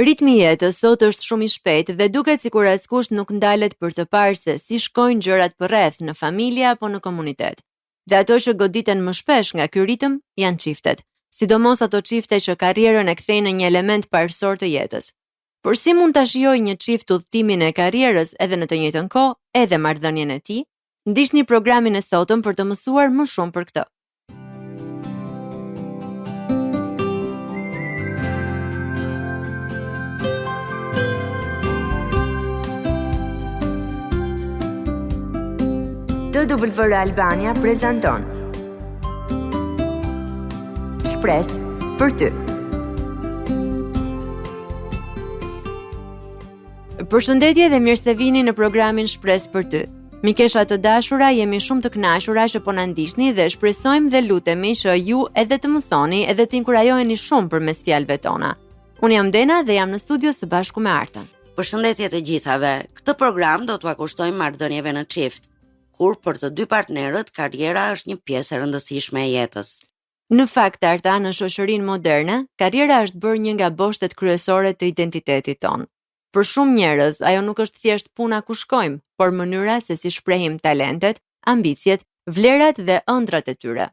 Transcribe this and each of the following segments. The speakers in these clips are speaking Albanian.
Ritmi i jetës sot është shumë i shpejtë dhe duket sikur askush nuk ndalet për të parë se si shkojnë gjërat përreth në familje apo në komunitet. Dhe ato që goditen më shpesh nga ky ritëm janë çiftet, sidomos ato çifte që karrierën e kthejnë në një element parësor të jetës. Por si mund ta shijojë një çift udhëtimin e karrierës edhe në të njëjtën kohë, edhe marrëdhënien e tij? Ndiqni programin e sotëm për të mësuar më shumë për këtë. TWR Albania prezanton Shpresë për ty. Përshëndetje dhe mirë se vini në programin Shpresë për ty. Mikesha të dashura, jemi shumë të kënaqura që po na ndiqni dhe shpresojmë dhe lutemi që ju edhe të mësoni edhe të inkurajoheni shumë përmes fjalëve tona. Unë jam Dena dhe jam në studio së bashku me Artën. Përshëndetje të gjithave. Këtë program do t'ua kushtojmë marrëdhënieve në çift, kur për të dy partnerët karriera është një pjesë e rëndësishme e jetës. Në fakt, Arta, në shoqërinë moderne, karriera është bërë një nga boshtet kryesore të identitetit tonë. Për shumë njerëz, ajo nuk është thjesht puna ku shkojmë, por mënyra se si shprehim talentet, ambicjet, vlerat dhe ëndrat e tyre.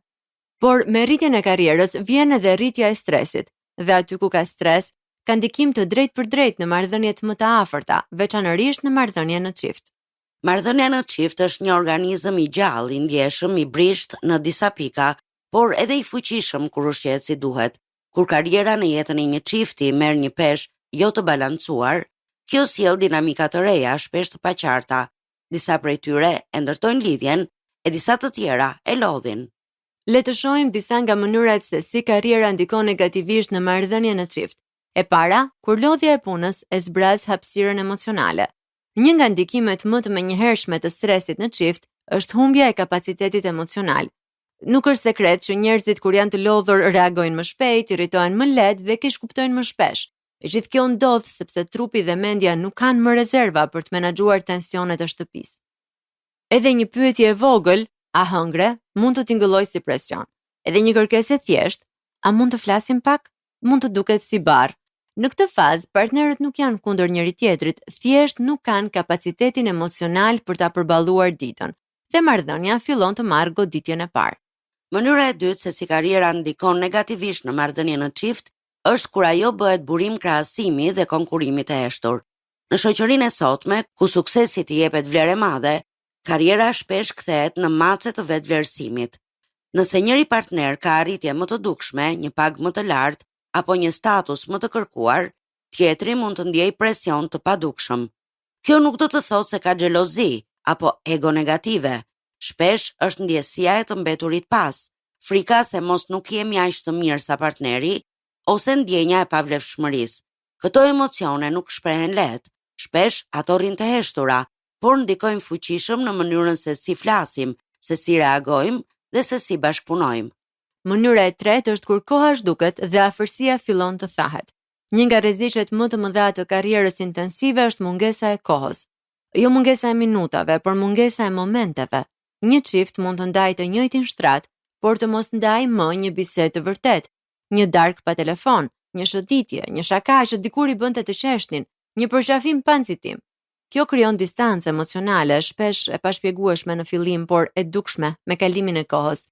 Por me rritjen e karrierës vjen edhe rritja e stresit, dhe aty ku ka stres, ka ndikim të drejtpërdrejtë në marrëdhëniet më të afërta, veçanërisht në marrëdhënie në çift. Marrëdhënia në çift është një organizëm i gjallë, i ndjeshëm, i brisht në disa pika, por edhe i fuqishëm kur ushqehet si duhet. Kur karriera në jetën e një çifti merr një peshë jo të balancuar, kjo sjell dinamika të reja, shpesh të paqarta. Disa prej tyre e ndërtojnë lidhjen, e disa të tjera e lodhin. Le të shohim disa nga mënyrat se si karriera ndikon negativisht në marrëdhënie në çift. E para, kur lodhja e punës e zbraz hapësirën emocionale. Një nga ndikimet më të menjëhershme të stresit në çift është humbja e kapacitetit emocional. Nuk është sekret që njerëzit kur janë të lodhur reagojnë më shpejt, irritohen më lehtë dhe keq kuptojnë më shpesh. E gjithë kjo ndodh sepse trupi dhe mendja nuk kanë më rezerva për të menaxhuar tensionet e shtëpisë. Edhe një pyetje e vogël, a hëngre, mund të tingëllojë si presion. Edhe një kërkesë e thjeshtë, a mund të flasim pak, mund të duket si barr. Në këtë fazë, partnerët nuk janë kundër njëri tjetrit, thjesht nuk kanë kapacitetin emocional për ta përballuar ditën, dhe marrëdhënia fillon të marrë goditjen e parë. Mënyra e dytë se si karriera ndikon negativisht në marrëdhënie në çift është kur ajo bëhet burim krahasimi dhe konkurimi të heshtur. Në shoqërinë e sotme, ku suksesit i jepet vlerë e madhe, karriera shpesh kthehet në mace të vetvlerësimit. Nëse njëri partner ka arritje më të dukshme, një pagë më të lartë apo një status më të kërkuar, tjetri mund të ndjejë presion të padukshëm. Kjo nuk do të thotë se ka xhelozi apo ego negative. Shpesh është ndjesia e të mbeturit pas, frika se mos nuk jemi aq të mirë sa partneri, ose ndjenja e pavlefshmërisë. Këto emocione nuk shprehen lehtë, shpesh ato rrinë të heshtura, por ndikojnë fuqishëm në mënyrën se si flasim, se si reagojmë dhe se si bashkëpunojmë. Mënyra e tretë është kur koha zhduket dhe afërsia fillon të thahet. Një nga rreziqet më të mëdha të karrierës intensive është mungesa e kohës. Jo mungesa e minutave, por mungesa e momenteve. Një çift mund të ndajë të njëjtin shtrat, por të mos ndajë më një bisedë të vërtetë, një darkë pa telefon, një shëtitje, një shaka që dikur i bënte të qeshtin, një përshafim pa nxitim. Kjo krijon distancë emocionale, shpesh e pashpjegueshme në fillim, por e dukshme me kalimin e kohës.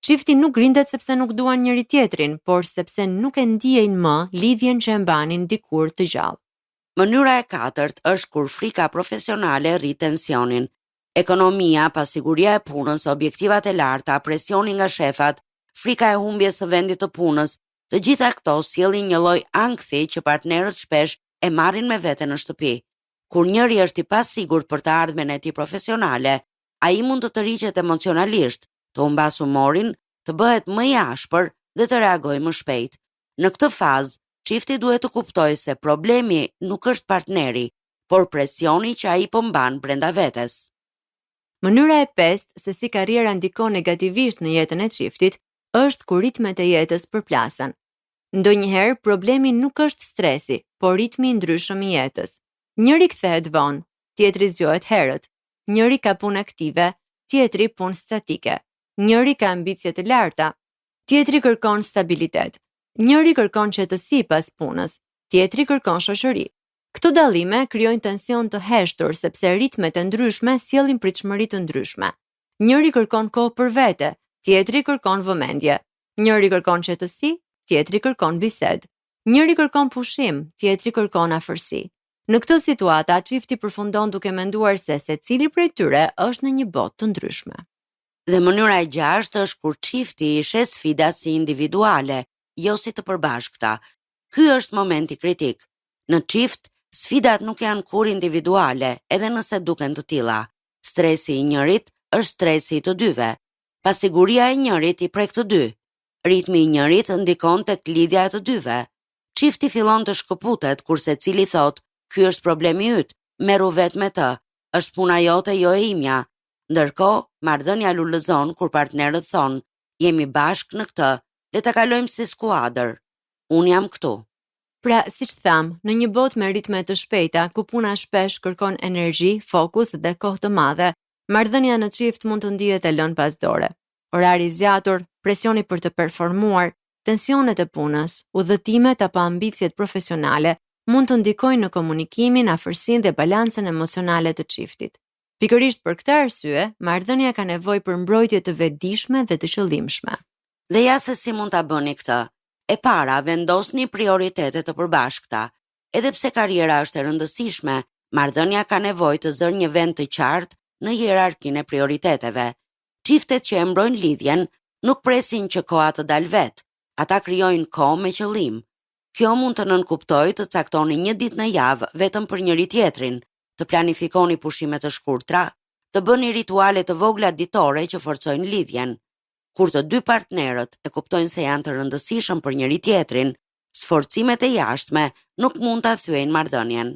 Çifti nuk grindet sepse nuk duan njëri tjetrin, por sepse nuk e ndjejnë më lidhjen që e mbanin dikur të gjallë. Mënyra e katërt është kur frika profesionale rrit tensionin. Ekonomia, pasiguria e punës, objektivat e larta, presioni nga shefat, frika e humbjes së vendit të punës, të gjitha këto sjellin një lloj ankthi që partnerët shpesh e marrin me vete në shtëpi. Kur njëri është i pasigurt për të ardhmen e tij profesionale, ai mund të tërhiqet emocionalisht, të humbas humorin, të bëhet më i ashpër dhe të reagojë më shpejt. Në këtë fazë, çifti duhet të kuptojë se problemi nuk është partneri, por presioni që ai po mban brenda vetes. Mënyra e pestë se si karriera ndikon negativisht në jetën e çiftit është kur ritmet e jetës përplasen. Ndonjëherë problemi nuk është stresi, por ritmi i ndryshëm i jetës. Njëri kthehet vonë, tjetri zgjohet herët. Njëri ka punë aktive, tjetri punë statike. Njëri ka ambicie të larta, tjetri kërkon stabilitet. Njëri kërkon qetësi pas punës, tjetri kërkon shoqëri. Këto dallime krijojnë tension të heshtur sepse ritmet e ndryshme sjellin pritshmëri të ndryshme. Njëri kërkon kohë për vete, tjetri kërkon vëmendje. Njëri kërkon qetësi, tjetri kërkon bisedë. Njëri kërkon pushim, tjetri kërkon afërsi. Në këtë situata, çifti përfundon duke menduar se secili prej tyre është në një botë të ndryshme. Dhe mënyra e gjashtë është kur çifti i sheh sfidat si individuale, jo si të përbashkëta. Ky është momenti kritik. Në çift, sfidat nuk janë kur individuale, edhe nëse duken të tilla. Stresi i njërit është stresi i të dyve. Pasiguria e njërit i prek të dy. Ritmi i njërit ndikon tek lidhja e të dyve. Çifti fillon të shkëputet kur secili thotë, "Ky është problemi yt, merru vetë me të, është puna jote jo e imja." Ndërkohë, marrëdhënia lulëzon kur partnerët thonë, "Jemi bashkë në këtë, le ta kalojmë si skuadër. Unë jam këtu." Pra, siç tham, në një botë me ritme të shpejta, ku puna shpesh kërkon energji, fokus dhe kohë të madhe, marrëdhënia në çift mund të ndihet e lënë pas dore. Orari i zgjatur, presioni për të performuar, tensionet e punës, udhëtimet apo ambicjet profesionale mund të ndikojnë në komunikimin, afërsinë dhe balancën emocionale të çiftit. Pikërisht për këtë arsye, marrëdhënia ka nevojë për mbrojtje të vetëdijshme dhe të qëllimshme. Dhe ja se si mund ta bëni këtë. E para, vendosni prioritete të përbashkëta. Edhe pse karriera është e rëndësishme, marrëdhënia ka nevojë të zërë një vend të qartë në hierarkinë e prioriteteve. Çiftet që e mbrojnë lidhjen nuk presin që koha të dalë vetë. Ata krijojnë kohë me qëllim. Kjo mund të nënkuptojë të caktoni një ditë në javë vetëm për njëri tjetrin, të planifikoni pushime të shkurtra, të bëni rituale të vogla ditore që forcojnë lidhjen. Kur të dy partnerët e kuptojnë se janë të rëndësishëm për njëri tjetrin, sforcimet e jashtme nuk mund ta thyejnë marrëdhënien.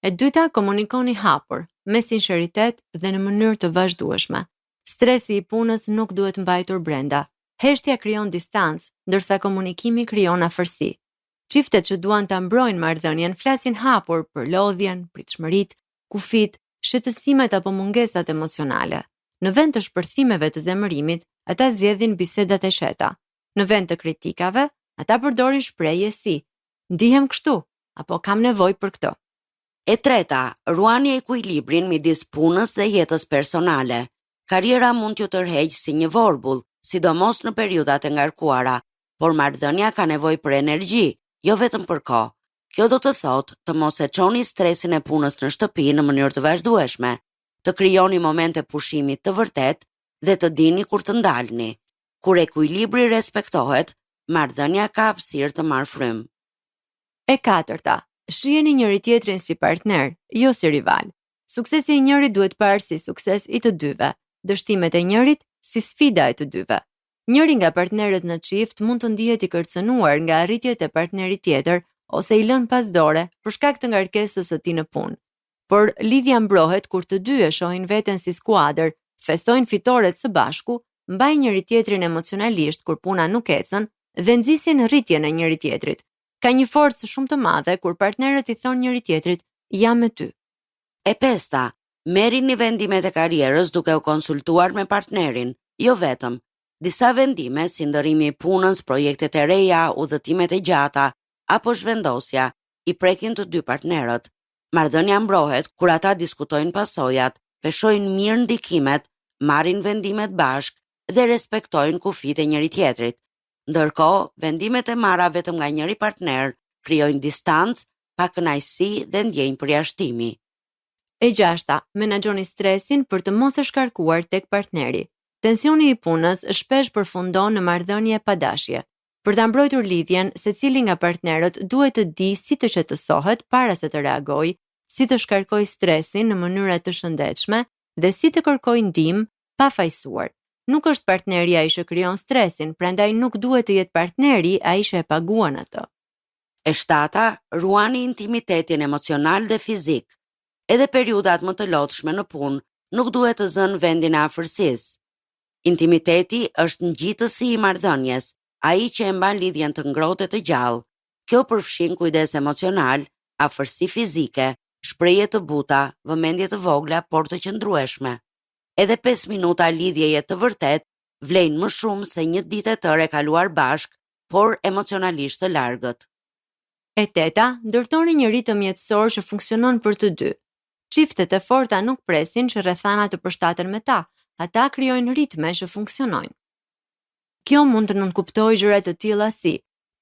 E dyta, komunikoni hapur, me sinqeritet dhe në mënyrë të vazhdueshme. Stresi i punës nuk duhet mbajtur brenda. Heshtja krijon distancë, ndërsa komunikimi krijon afërsi. Çiftet që duan ta mbrojnë marrëdhënien flasin hapur për lodhjen, pritshmëritë, kufit, shqetësimet apo mungesat emocionale. Në vend të shpërthimeve të zemërimit, ata zgjedhin bisedat e qeta. Në vend të kritikave, ata përdorin shprehje si "ndihem kështu" apo "kam nevojë për këtë". E treta, ruani ekuilibrin midis punës dhe jetës personale. Karriera mund t'ju tërheqë si një vorbull, sidomos në periudhat e ngarkuara, por marrëdhënia ka nevojë për energji, jo vetëm për kohë. Kjo do të thotë të mos e çoni stresin e punës në shtëpi në mënyrë të vazhdueshme, të krijoni momente pushimit të vërtet dhe të dini kur të ndalni. Kur ekuilibri respektohet, marrëdhënia ka hapësirë të marrë frymë. E katërta, shiheni njëri tjetrin si partner, jo si rival. Suksesi i njërit duhet parë si sukses i të dyve, dështimet e njërit si sfida e të dyve. Njëri nga partnerët në çift mund të ndihet i kërcënuar nga arritjet e partnerit tjetër ose i lënë pas dore për shkak të ngarkesës së tij në punë. Por lidhja mbrohet kur të dy e shohin veten si skuadër, festojnë fitoret së bashku, mbajnë njëri tjetrin emocionalisht kur puna nuk ecën dhe nxisin rritjen e njëri tjetrit. Ka një forcë shumë të madhe kur partnerët i thonë njëri tjetrit "jam me ty". E pesta, merrini vendimet e karrierës duke u konsultuar me partnerin, jo vetëm. Disa vendime si ndërrimi i punës, projektet e reja, udhëtimet e gjata apo zhvendosja i prekin të dy partnerët. Marrëdhënia mbrohet kur ata diskutojnë pasojat, peshojnë mirë ndikimet, marrin vendimet bashkë dhe respektojnë kufijtë e njëri tjetrit. Ndërkohë, vendimet e marra vetëm nga njëri partner krijojnë distancë, pakënaqësi dhe ndjenjë përjashtimi. E gjashta, menaxhoni stresin për të mos e shkarkuar tek partneri. Tensioni i punës shpesh përfundon në marrëdhënie pa dashje. Për ta mbrojtur lidhjen, secili nga partnerët duhet të di si të qetësohet para se të reagojë, si të shkarkojë stresin në mënyra të shëndetshme dhe si të kërkojë ndihmë pa fajsuar. Nuk është partneri ai që krijon stresin, prandaj nuk duhet të jetë partneri ai që e paguan atë. E shtata, ruani intimitetin emocional dhe fizik. Edhe periudat më të lodhshme në punë nuk duhet të zënë vendin e afërsisë. Intimiteti është ngjitësi i marrëdhënies, ai që e mban lidhjen të ngrohtë të gjallë. Kjo përfshin kujdes emocional, afërsi fizike, shprehje të buta, vëmendje të vogla por të qëndrueshme. Edhe 5 minuta lidhjeje të vërtet vlejnë më shumë se një ditë e tërë e kaluar bashk, por emocionalisht të largët. E teta, ndërtoni një ritëm jetësor që funksionon për të dy. Çiftet e forta nuk presin që rrethanat të përshtaten me ta, ata krijojnë ritme që funksionojnë. Kjo mund të nënkuptojë gjëra të tilla si: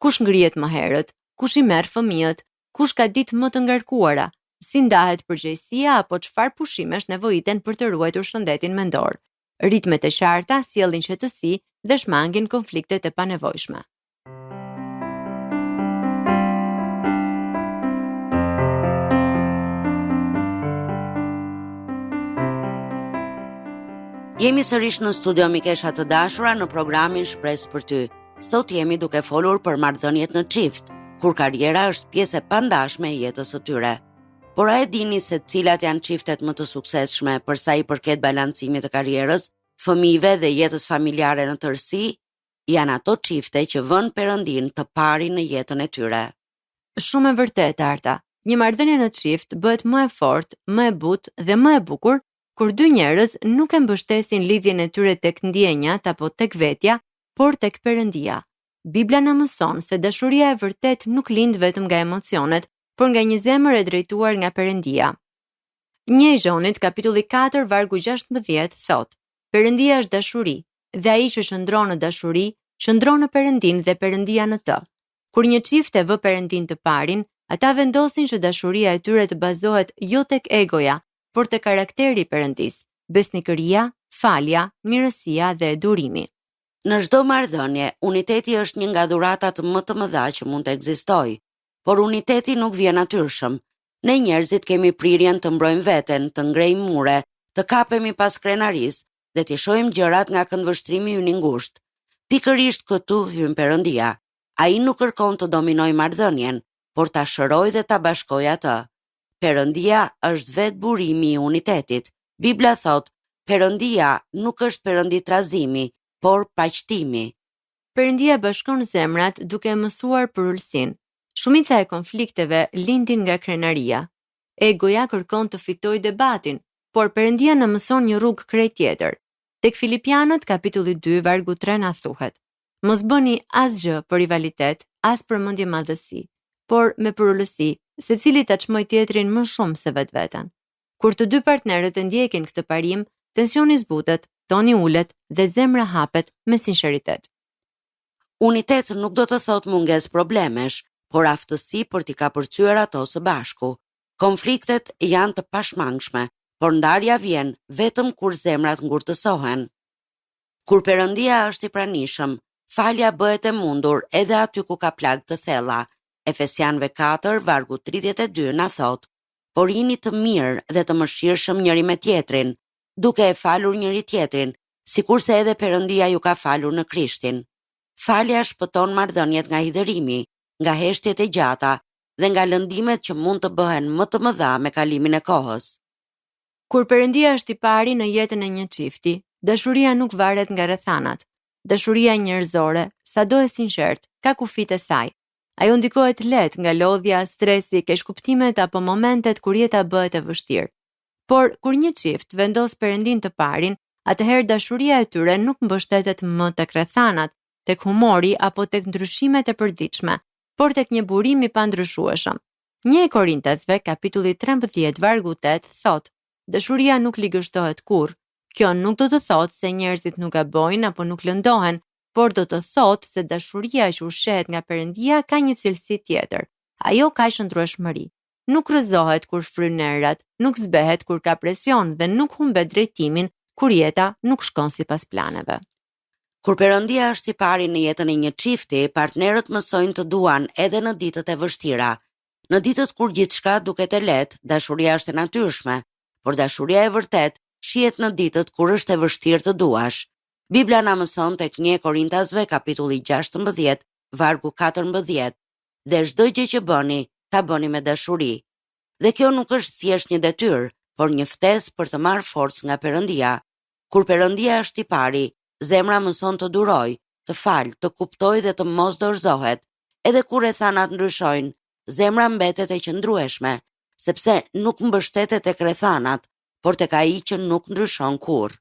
kush ngrihet më herët, kush i merr fëmijët, kush ka ditë më të ngarkuara, si ndahet përgjegjësia apo çfarë pushimesh nevojiten për të ruajtur shëndetin mendor. Ritmet e qarta sjellin qetësi dhe shmangin konfliktet e panevojshme. Jemi sërish në studio mikesha të dashura në programin Shpresë për ty. Sot jemi duke folur për marrëdhëniet në çift, kur karriera është pjesë e pandashme e jetës së tyre. Por a e dini se cilat janë çiftet më të suksesshme për sa i përket balancimit të karrierës, fëmijëve dhe jetës familjare në tërësi? Janë ato çifte që vënë Perëndin të parin në jetën e tyre. Shumë e vërtetë, Arta. Një marrëdhënie në çift bëhet më e fortë, më e butë dhe më e bukur kur dy njerëz nuk e mbështesin lidhjen e tyre tek ndjenjat apo tek vetja, por tek Perëndia. Bibla na mëson se dashuria e vërtet nuk lind vetëm nga emocionet, por nga një zemër e drejtuar nga Perëndia. 1 Gjonit, kapitulli 4, vargu 16 thot: Perëndia është dashuri, dhe ai që qëndron në dashuri, qëndron në Perëndin dhe Perëndia në të. Kur një çift e vë Perëndin të parin, ata vendosin që dashuria e tyre të bazohet jo tek egoja, por te karakteri i Perëndis, besnikëria, falja, mirësia dhe durimi. Në çdo marrëdhënie, uniteti është një nga dhuratat më të mëdha që mund të ekzistojë, por uniteti nuk vjen natyrshëm. Ne njerëzit kemi prirjen të mbrojmë veten, të ngrejmë mure, të kapemi pas krenarisë dhe të shohim gjërat nga këndvështrimi ynë i ngushtë. Pikërisht këtu hyn Perëndia. Ai nuk kërkon të dominojë marrëdhënien, por ta shërojë dhe ta bashkojë atë. Perëndia është vetë burimi i unitetit. Bibla thot: Perëndia nuk është perëndi trazimi, por paqëtimi. Perëndia bashkon zemrat duke mësuar për ulësin. Shumica e konflikteve lindin nga krenaria. Egoja kërkon të fitojë debatin, por Perëndia na mëson një rrugë krejt tjetër. Tek Filipianët, kapitulli 2, vargu 3 na thuhet: Mos bëni asgjë për rivalitet, as për mendje madhësi, por me përullësi, secili ta çmoj tjetrin më shumë se vetveten. Kur të dy partnerët e ndjekin këtë parim, tensioni zbutet, toni ulet dhe zemra hapet me sinqeritet. Unitet nuk do të thot mungesë problemesh, por aftësi për t'i kapërcyer ato së bashku. Konfliktet janë të pashmangshme, por ndarja vjen vetëm kur zemrat ngurtësohen. Kur Perëndia është i pranishëm, falja bëhet e mundur edhe aty ku ka plagë të thella. Efesianëve 4, vargu 32 na thot: Por jini të mirë dhe të mëshirshëm njëri me tjetrin, duke e falur njëri tjetrin, sikurse edhe Perëndia ju ka falur në Krishtin. Falja shpëton marrëdhëniet nga hidhërimi, nga heshtjet e gjata dhe nga lëndimet që mund të bëhen më të mëdha me kalimin e kohës. Kur Perëndia është i pari në jetën e një çifti, dashuria nuk varet nga rrethanat. Dashuria njerëzore, sado e sinqert, ka kufit e saj. Ajo ndikohet lehtë nga lodhja, stresi, keqkuptimet apo momentet kur jeta bëhet e vështirë. Por kur një çift vendos Perëndin të parin, atëherë dashuria e tyre nuk mbështetet më tek rrethanat, tek humori apo tek ndryshimet e përditshme, por tek një burim i pandryshueshëm. 1 Korintasve, kapitulli 13, vargu 8 thot: Dashuria nuk ligështohet kurrë. Kjo nuk do të thotë se njerëzit nuk gabojnë apo nuk lëndohen, por do të thotë se dashuria që ushqehet nga Perëndia ka një cilësi tjetër. Ajo ka shndrueshmëri. Nuk rrëzohet kur fryn errat, nuk zbehet kur ka presion dhe nuk humbet drejtimin kur jeta nuk shkon sipas planeve. Kur Perëndia është i pari në jetën e një çifti, partnerët mësojnë të duan edhe në ditët e vështira. Në ditët kur gjithçka duket e lehtë, dashuria është e natyrshme, por dashuria e vërtet shihet në ditët kur është e vështirë të duash. Bibla na mëson tek 1 Korintasve, kapitulli 16, vargu 14, dhe çdo gjë që bëni, ta bëni me dashuri. Dhe kjo nuk është thjesht një detyrë, por një ftesë për të marrë forcë nga Perëndia. Kur Perëndia është i pari, zemra mëson të durojë, të falë, të kuptojë dhe të mos dorëzohet. Edhe kur rrethanat ndryshojnë, zemra mbetet e qëndrueshme, sepse nuk mbështetet tek rrethanat, por tek ai që nuk ndryshon kurrë.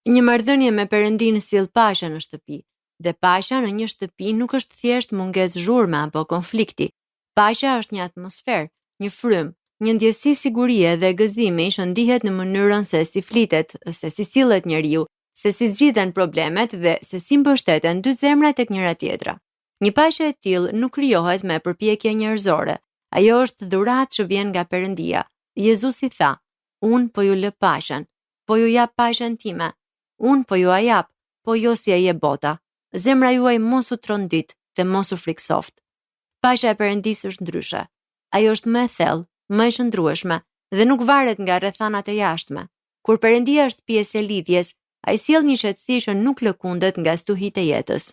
Një marrëdhënie me Perëndin sjell paqe në shtëpi, dhe paqja në një shtëpi nuk është thjesht mungesë zhurme apo konflikti, Paqja është një atmosferë, një frym, një ndjesi sigurie dhe gëzimi që ndihet në mënyrën se si flitet, se si sillet njeriu, se si zgjidhen problemet dhe se si mbështeten dy zemra tek njëra tjetra. Një paqe e tillë nuk krijohet me përpjekje njerëzore. Ajo është dhuratë që vjen nga Perëndia. Jezusi tha: "Unë po ju lë paqen, po ju jap paqen time. Unë po ju a jap, po jo si e jep bota. Zemra juaj mos u trondit dhe mos u friksoft." Paqja e Perëndisë është ndryshe. Ajo është më e thellë, më e qëndrueshme dhe nuk varet nga rrethanat e jashtme. Kur Perëndia është pjesë e lidhjes, ai sjell një qetësi që nuk lëkundet nga stuhitë e jetës.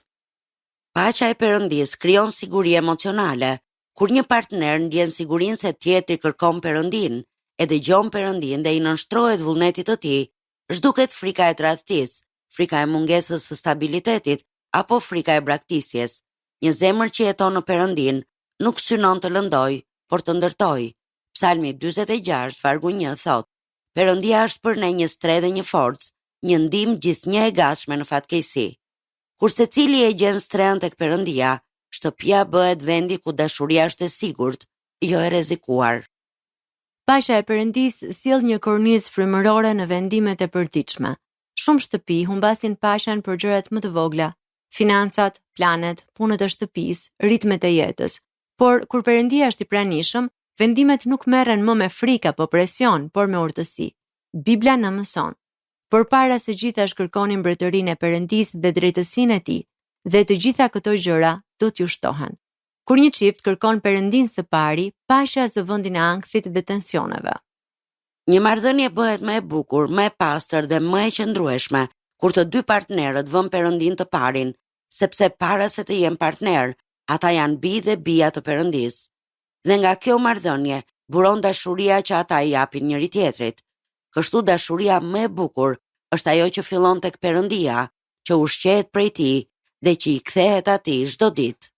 Paqja e Perëndisë krijon siguri emocionale. Kur një partner ndjen sigurinë se tjetri kërkon Perëndinë, e dëgjon Perëndinë dhe i nënshtrohet vullnetit të tij, zhduket frika e tradhtisë, frika e mungesës së stabilitetit apo frika e braktisjes. Një zemër që jeton në Perëndinë nuk synon të lëndojë, por të ndërtojë. Psalmi 46 vargu 1 thot: "Perëndia është për ne një strehë dhe një forcë, një ndihmë gjithnjë e gatshme në fatkeqësi." Kur secili e gjen strehën tek Perëndia, shtëpia bëhet vendi ku dashuria është e sigurt, jo e rrezikuar. Paqja e Perëndisë sjell një kornizë frymërore në vendimet e përditshme. Shumë shtëpi humbasin paqen për gjërat më të vogla, financat, planet, punët e shtëpisë, ritmet e jetës. Por kur Perëndia është i pranishëm, vendimet nuk merren më me frikë apo presion, por me urtësi. Bibla na mëson: "Përpara se gjithash kërkoni mbretërinë e Perëndisë dhe drejtësinë e tij, dhe të gjitha këto gjëra do t'ju shtohen." Kur një çift kërkon Perëndinë së pari, paqja zë vendin e ankthit dhe tensioneve. Një marrëdhënie bëhet më e bukur, më e pastër dhe më e qëndrueshme kur të dy partnerët vënë Perëndinë të parin, sepse para se të jenë partner, ata janë bi dhe bija të Perëndisë. Dhe nga kjo marrëdhënie buron dashuria që ata i japin njëri tjetrit. Kështu dashuria më e bukur është ajo që fillon tek Perëndia, që ushqehet prej tij dhe që i kthehet atij çdo ditë.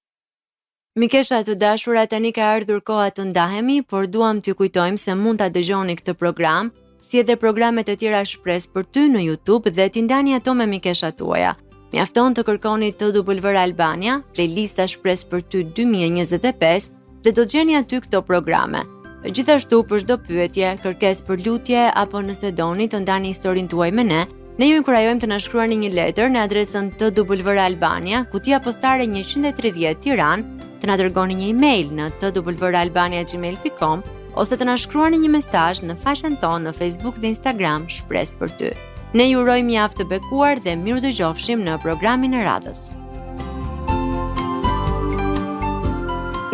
Mikesha të dashura, tani ka ardhur koha të ndahemi, por duam t'ju kujtojmë se mund ta dëgjoni këtë program, si edhe programet e tjera Shpresë për ty në YouTube dhe t'i ndani ato me mikeshat tuaja. Mjafton të kërkoni TW Albania, playlista Shpresë për ty 2025 dhe do të gjeni aty këto programe. Gjithashtu për çdo pyetje, kërkesë për lutje apo nëse doni të ndani historinë tuaj me ne ju inkurajojmë të na shkruani një letër në adresën TW Albania, kutia postare 130 Tiranë, të na dërgoni një email në twralbania@gmail.com ose të na shkruani një mesazh në faqen tonë në Facebook dhe Instagram Shpresë për ty. Ne ju urojmë javë të bekuar dhe miru dëgjofshim në programin e radhës.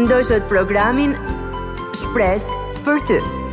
Ndoshët programin Shpresë për ty.